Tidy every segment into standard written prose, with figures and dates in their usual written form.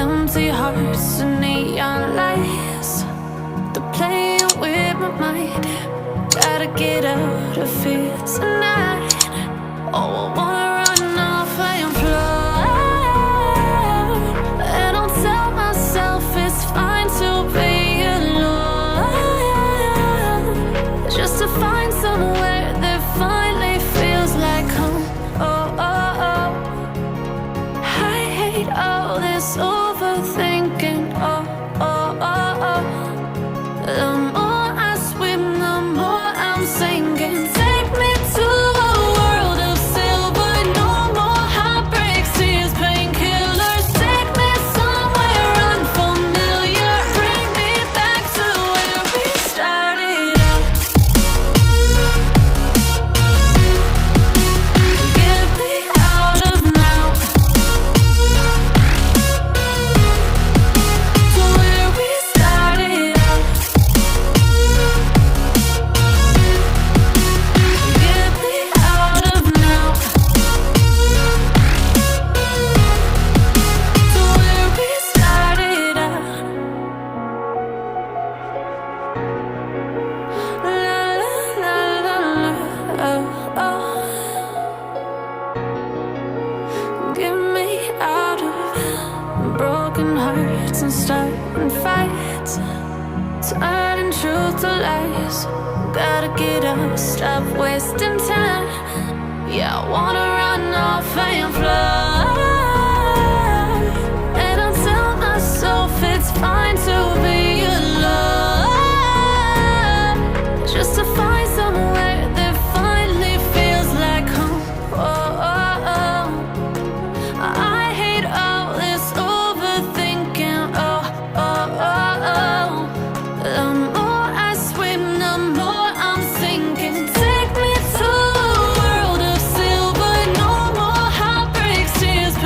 empty hearts and neon lights. They're playing with my mind. Gotta get out of here tonight. Oh, I wanna run off and fly. And I'll tell myself it's fine to be alone, just to find somewhere that finally feels like home. Oh, oh, oh. I hate all this overthinking. Oh, oh, oh, oh. The more I swim, the more I'm sinking. Take me to a world of silver. No more heartbreaks, tears, painkillers. Take me somewhere unfamiliar. Bring me back to where we started out. Get me out of now, to where we started out. Get me out of now, to where we started out. La la la la la, oh, oh. Get me out of broken hearts and starting fights, turning truth to lies. Gotta get up, stop wasting time. Yeah, I wanna run off and fly. And I'll tell myself it's fine to be alone, just to find somewhere that finally feels like home. Oh, oh, oh. I hate all this overthinking. Oh, oh, oh, oh. The more I swim, the more I'm sinking. Take me to a world of silver. No more heartbreaks, tears,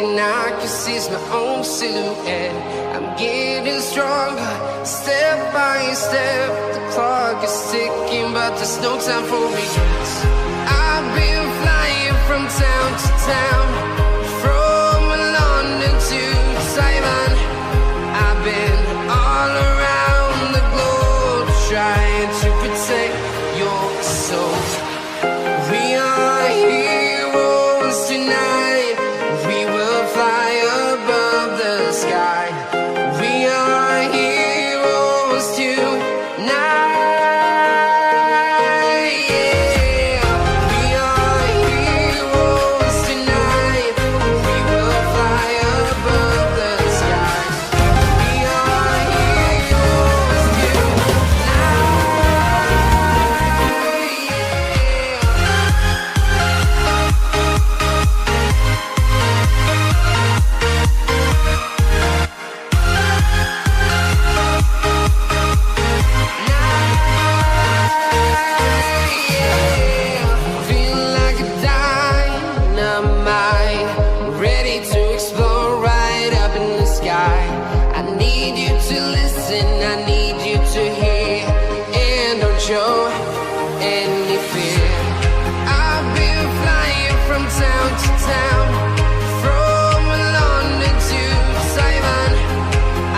and I can see my own silhouette. I'm getting stronger, step by step. The clock is ticking, but there's no time for regrets. I've been flying from town to town, from London to Taiwan. I've been all around the globe, trying to protect your soul. We are heroes tonight. We will fly above the sky. We are heroes tonight. Yeah. We are heroes tonight. We will fly above the sky. We are heroes Feeling like a dynamite, ready to explode right up in the sky. I need you to listen, I need you to hear, and don't show any fear. I've been flying from town to town, from London to Taiwan.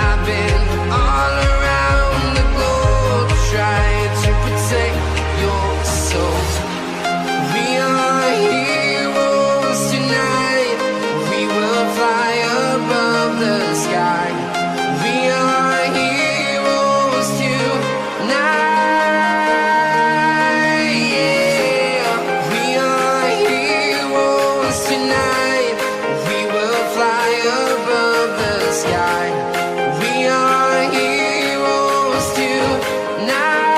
I've been all around the globe, trying to protect your soul. We are heroes tonight. We will fly above the sky. We are heroes tonight. Yeah. We are heroes tonight. We will fly above the sky. We are heroes tonight.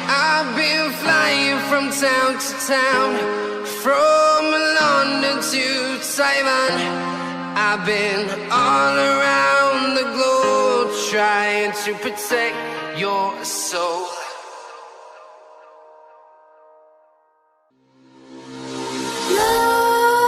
I've been flying from town to town, from London to Taiwan. I've been all around the globe, trying to protect your soul.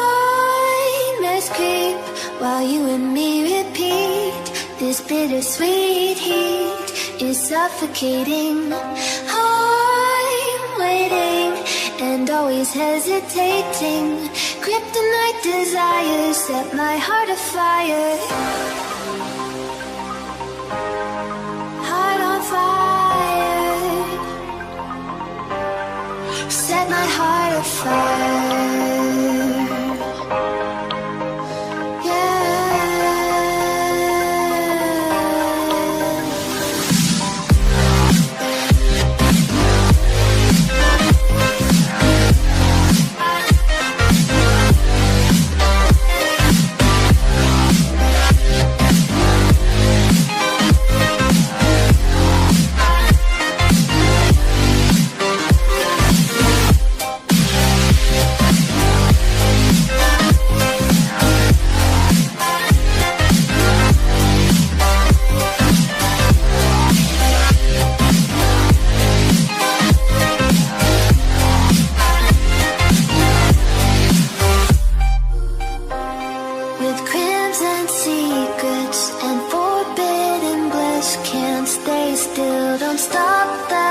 Nightmares creep while you and me repeat. This bittersweet heat is suffocating. I'm waiting and always hesitating. Kryptonite desires set my heart afire. Heart on fire. Set my heart afire. Don't stop that.